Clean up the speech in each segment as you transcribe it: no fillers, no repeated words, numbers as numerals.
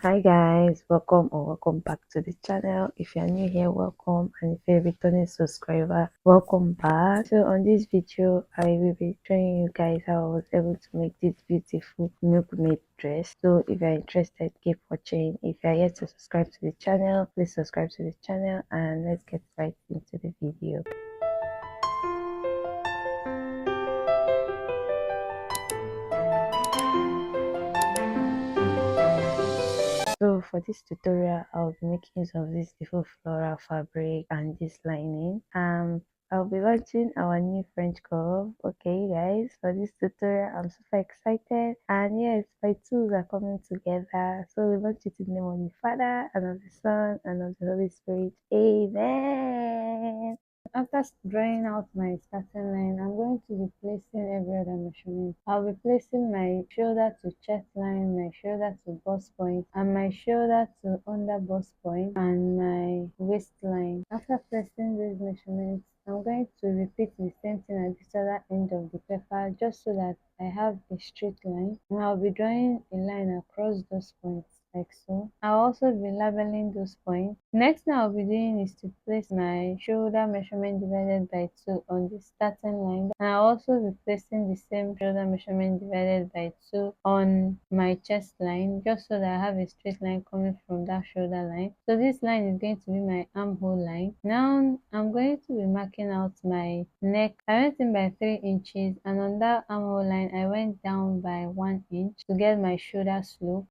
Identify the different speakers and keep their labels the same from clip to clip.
Speaker 1: Hi guys, welcome back to the channel. If you're new here, welcome, and if you're a returning subscriber, welcome back. So on this video I will be showing you guys how I was able to make this beautiful milkmaid dress. So if you're interested, keep watching. If you're yet to subscribe to the channel, please subscribe to the channel, and let's get right into the video. So for this tutorial, I'll be making use of this beautiful floral fabric and this lining. I'll be launching our new French curve. Okay guys, for this tutorial I'm super excited, and yes, my tools are coming together. So we launch it in the name of the Father and of the Son and of the Holy Spirit. Amen. After drawing out my starting line, I'm going to be placing every other measurement. I'll be placing my shoulder to chest line, my shoulder to bust point, and my shoulder to under bust point, and my waistline. After placing these measurements, I'm going to repeat the same thing at the other end of the paper, just so that I have a straight line, and I'll be drawing a line across those points like so. I'll also be labeling those points. Next thing I'll be doing is to place my shoulder measurement divided by 2 on the starting line, and I'll also be placing the same shoulder measurement divided by 2 on my chest line, just so that I have a straight line coming from that shoulder line. So this line is going to be my armhole line. Now I'm going to be marking out my neck. I went in by 3 inches, and on that armhole line I went down by 1 inch to get my shoulder slope.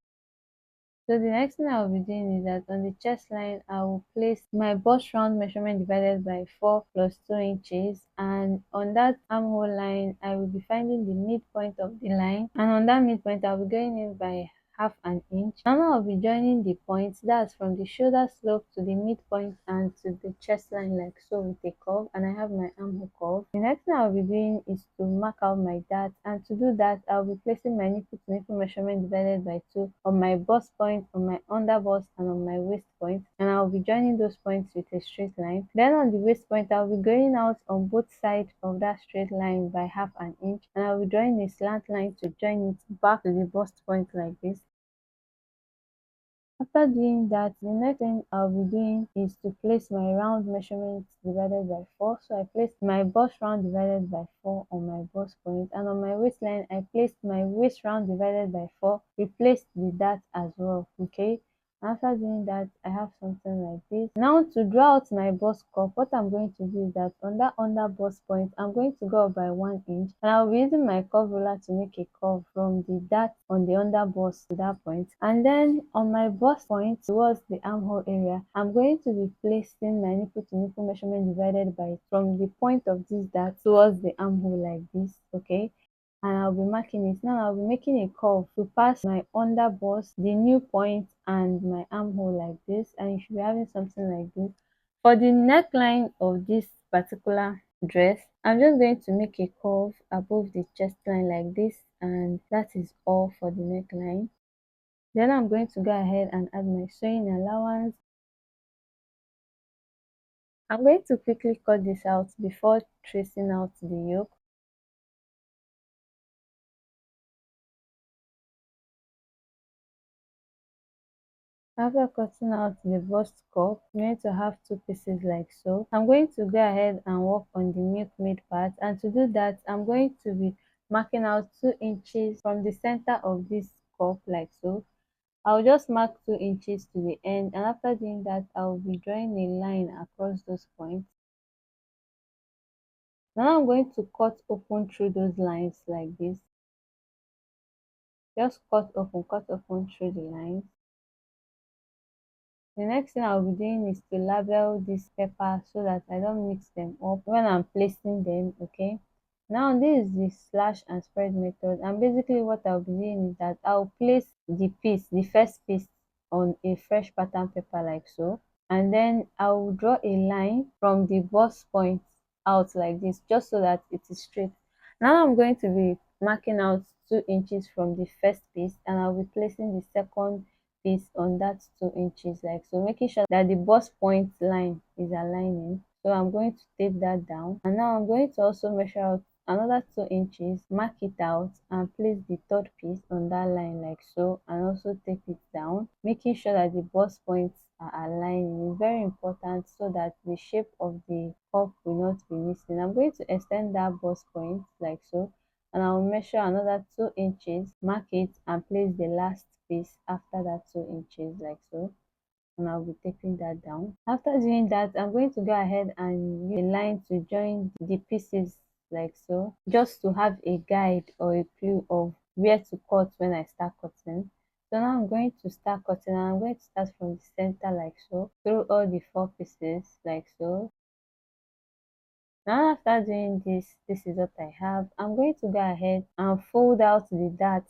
Speaker 1: So the next thing I'll be doing is that on the chest line, I will place my bust round measurement divided by 4 plus 2 inches, and on that armhole line, I will be finding the midpoint of the line, and on that midpoint, I'll be going in by half an inch. Now I'll be joining the points, that's from the shoulder slope to the midpoint and to the chest line like so with a curve, and I have my armhole curve. The next thing I'll be doing is to mark out my dart, and to do that I'll be placing my nipple to nipple measurement divided by 2 on my bust point, on my under bust, and on my waist point, and I'll be joining those points with a straight line. Then on the waist point, I'll be going out on both sides of that straight line by half an inch, and I'll be drawing a slant line to join it back to the bust point like this. After doing that, the next thing I'll be doing is to place my round measurement divided by 4. So I placed my bust round divided by 4 on my bust point, and on my waistline I placed my waist round divided by 4, replaced the dart as well. Okay, after doing that, I have something like this. Now to draw out my bust cup, what I'm going to do is that on that under bust point, I'm going to go up by 1 inch, and I'll be using my curve ruler to make a curve from the dart on the under bust to that point. And then on my bust point towards the armhole area, I'm going to be placing my nipple to nipple measurement divided by from the point of this dart towards the armhole like this. Okay, and I'll be marking it. Now I'll be making a curve to pass my under bust, the new point, and my armhole like this, and you should be having something like this. For the neckline of this particular dress, I'm just going to make a curve above the chest line like this, and that is all for the neckline. Then I'm going to go ahead and add my sewing allowance. I'm going to quickly cut this out before tracing out the yoke. After cutting out the bust cup, I'm going to have 2 pieces like so. I'm going to go ahead and work on the milkmaid part, and to do that, I'm going to be marking out 2 inches from the center of this cup like so. I'll just mark 2 inches to the end, and after doing that, I'll be drawing a line across those points. Now I'm going to cut open through those lines like this. Just cut open through the lines. The next thing I'll be doing is to label this paper so that I don't mix them up when I'm placing them. Okay, now this is the slash and spread method, and basically what I'll be doing is that I'll place the first piece on a fresh pattern paper like so, and then I'll draw a line from the bust point out like this, just so that it is straight. Now I'm going to be marking out 2 inches from the first piece, and I'll be placing the second piece on that 2 inches like so, making sure that the bust point line is aligning. So I'm going to tape that down, and now I'm going to also measure out another 2 inches, mark it out and place the third piece on that line like so, and also tape it down, making sure that the bust points are aligned. It's very important so that the shape of the cup will not be missing. I'm going to extend that bust point like so, and I'll measure another 2 inches, mark it and place the last piece after that 2 inches like so, and I'll be taping that down. After doing that, I'm going to go ahead and use a line to join the pieces like so, just to have a guide or a clue of where to cut when I start cutting. So now I'm going to start cutting, and I'm going to start from the center like so, through all the 4 pieces like so. Now after doing this is what I have. I'm going to go ahead and fold out the dart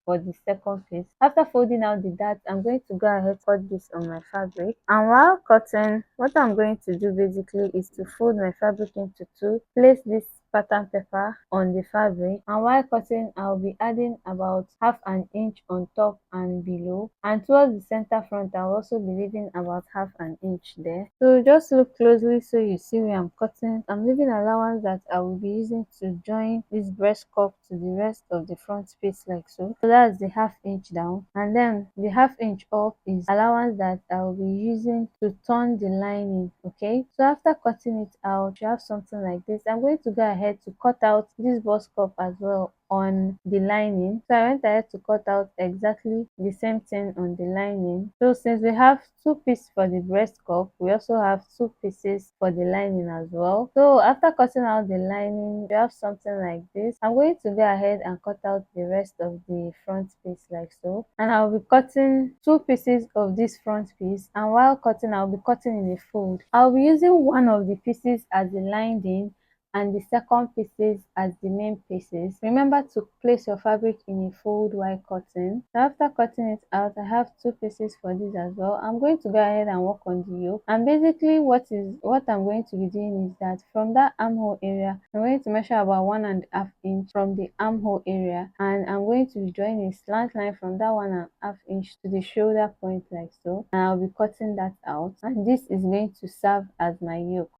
Speaker 1: for the second piece. After folding out the dart, I'm going to go ahead and cut this on my fabric. And while cutting, what I'm going to do basically is to fold my fabric into two, place this pattern paper on the fabric, and while cutting I'll be adding about half an inch on top and below, and towards the center front I'll also be leaving about half an inch there. So just look closely so you see where I'm cutting. I'm leaving allowance that I will be using to join this breast cup to the rest of the front piece like so. So that's the half inch down, and then the half inch up is allowance that I will be using to turn the lining. Okay, so after cutting it out, you have something like this. I'm going to go ahead to cut out this bust cup as well on the lining. So I went ahead to cut out exactly the same thing on the lining. So since we have 2 pieces for the breast cup, we also have 2 pieces for the lining as well. So after cutting out the lining, you have something like this. I'm going to go ahead and cut out the rest of the front piece like so, and I'll be cutting 2 pieces of this front piece, and while cutting I'll be cutting in a fold. I'll be using one of the pieces as the lining and the second pieces as the main pieces. Remember to place your fabric in a fold while cutting. So after cutting it out, I have 2 pieces for this as well. I'm going to go ahead and work on the yoke, and basically what I'm going to be doing is that from that armhole area, I'm going to measure about 1.5 inch from the armhole area, and I'm going to be drawing a slant line from that 1.5 inch to the shoulder point like so, and I'll be cutting that out, and this is going to serve as my yoke.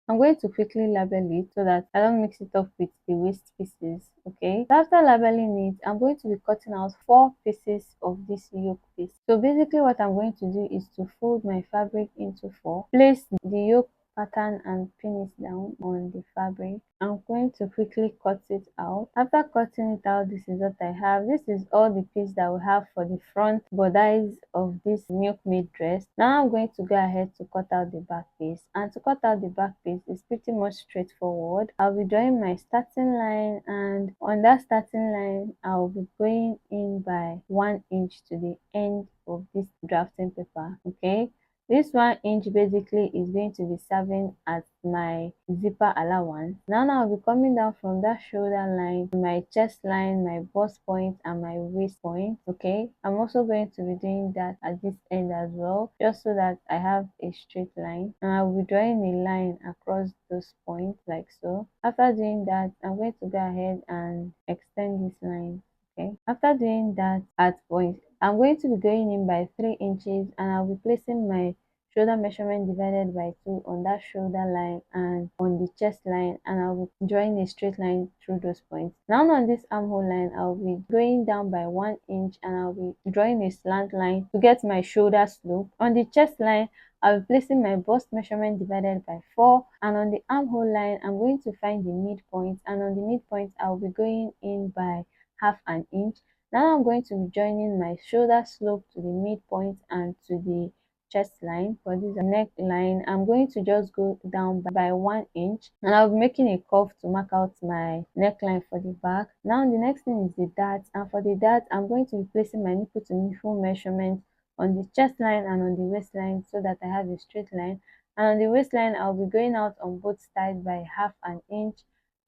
Speaker 1: I'm going to quickly label it so that I don't mix it up with the waist pieces. Okay, so after labeling it, I'm going to be cutting out 4 pieces of this yoke piece. So basically what I'm going to do is to fold my fabric into 4, place the yoke pattern and pin it down on the fabric. I'm going to quickly cut it out. After cutting it out, this is what I have. This is all the piece that we have for the front bodice of this milkmaid dress. Now I'm going to go ahead to cut out the back piece, and to cut out the back piece is pretty much straightforward. I'll be drawing my starting line, and on that starting line I'll be going in by 1 inch to the end of this drafting paper. Okay, this 1 inch basically is going to be serving as my zipper allowance. Now I'll be coming down from that shoulder line, my chest line, my bust point and my waist point. Okay, I'm also going to be doing that at this end as well, just so that I have a straight line, and I'll be drawing a line across those points like so. After doing that, I'm going to go ahead and extend this line. Okay, after doing that at point, I'm going to be going in by 3 inches, and I'll be placing my shoulder measurement divided by 2 on that shoulder line and on the chest line, and I'll be drawing a straight line through those points. Now on this armhole line, I'll be going down by 1 inch, and I'll be drawing a slant line to get my shoulder slope. On the chest line, I'll be placing my bust measurement divided by 4, and on the armhole line, I'm going to find the midpoint, and on the midpoint, I'll be going in by half an inch. Now I'm going to be joining my shoulder slope to the midpoint and to the chest line. For this neckline, I'm going to just go down by 1 inch, and I'll be making a curve to mark out my neckline for the back. Now the next thing is the dart, and for the dart, I'm going to be placing my nipple to nipple measurement on the chest line and on the waistline so that I have a straight line. And on the waistline, I'll be going out on both sides by half an inch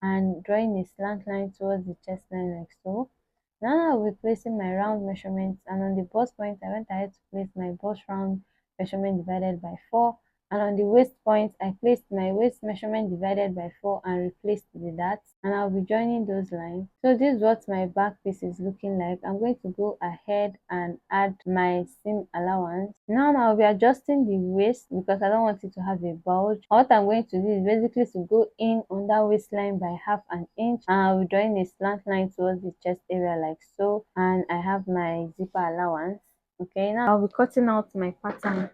Speaker 1: and drawing a slant line towards the chest line like so. Now I'll be placing my round measurements, and on the bust point I went ahead to place my bust round measurement divided by 4, and on the waist point I placed my waist measurement divided by 4 and replaced with that, and I'll be joining those lines. So this is what my back piece is looking like. I'm going to go ahead and add my seam allowance. Now I'll be adjusting the waist because I don't want it to have a bulge. What I'm going to do is basically to go in on that waistline by half an inch, and I'll be drawing a slant line towards the chest area like so, and I have my zipper allowance. Okay, now I'll be cutting out my pattern.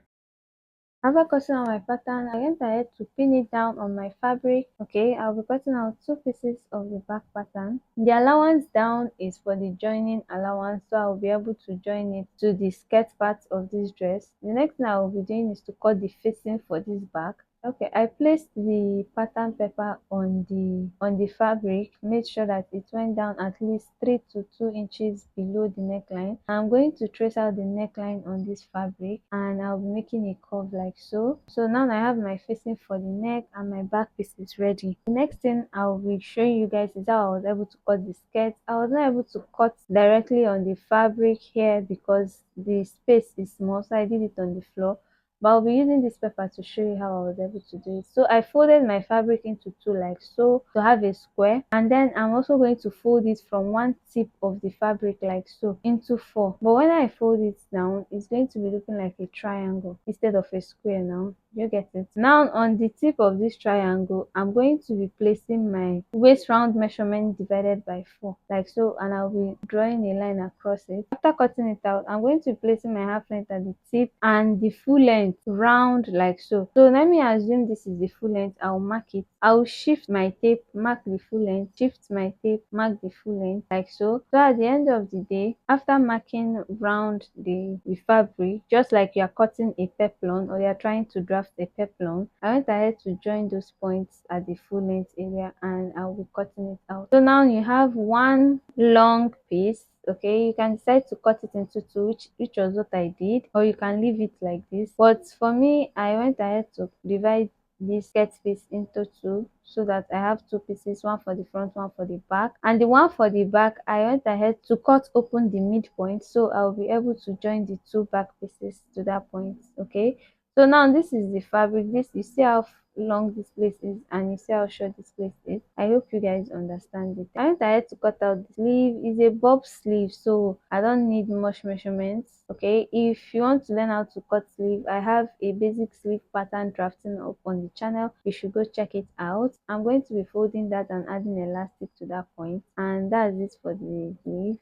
Speaker 1: After cutting out my pattern, I went ahead to pin it down on my fabric. Okay, I'll be cutting out 2 pieces of the back pattern. The allowance down is for the joining allowance, so I'll be able to join it to the skirt part of this dress. The next thing I will be doing is to cut the facing for this back. Okay, I placed the pattern paper on the fabric, made sure that it went down at least 3 to 2 inches below the neckline. I'm going to trace out the neckline on this fabric, and I'll be making a curve like so. So now I have my facing for the neck and my back piece is ready. The next thing I'll be showing you guys is how I was able to cut the skirt. I was not able to cut directly on the fabric here because the space is small, so I did it on the floor. But I'll be using this paper to show you how I was able to do it. So I folded my fabric into two like so to have a square, and then I'm also going to fold it from one tip of the fabric like so into four. But when I fold it down, it's going to be looking like a triangle instead of a square now. You get it? Now on the tip of this triangle, I'm going to be placing my waist round measurement divided by 4 like so, and I'll be drawing a line across it. After cutting it out, I'm going to be placing my half length at the tip and the full length round like so. So let me assume this is the full length. I'll mark it. I'll shift my tape, mark the full length, shift my tape, mark the full length like so. So at the end of the day, after marking round the fabric, just like you are cutting a peplum or you are trying to draft a peplum, I went ahead to join those points at the full length area, and I'll be cutting it out. So now you have one long piece. Okay, you can decide to cut it into two, which was what I did, or you can leave it like this. But for me, I went ahead to divide this skirt piece into two so that I have 2 pieces, one for the front, one for the back. And the one for the back, I went ahead to cut open the midpoint so I'll be able to join the two back pieces to that point. Okay, so now this is the fabric. This, you see how long this place is and you see how short this place is. I hope you guys understand it. I went ahead to cut out the sleeve. It's a bob sleeve, so I don't need much measurements. Okay, if you want to learn how to cut sleeve, I have a basic sleeve pattern drafting up on the channel. You should go check it out. I'm going to be folding that and adding elastic to that point, and that's it for the sleeve.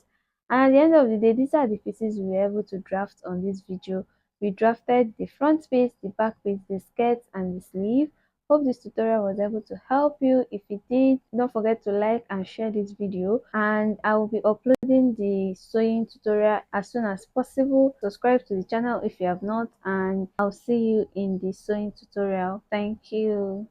Speaker 1: And at the end of the day, these are the pieces we were able to draft on this video. We drafted the front piece, the back piece, the skirt, and the sleeve. Hope this tutorial was able to help you. If it did, don't forget to like and share this video, and I will be uploading the sewing tutorial as soon as possible. Subscribe to the channel if you have not, and I'll see you in the sewing tutorial. Thank you.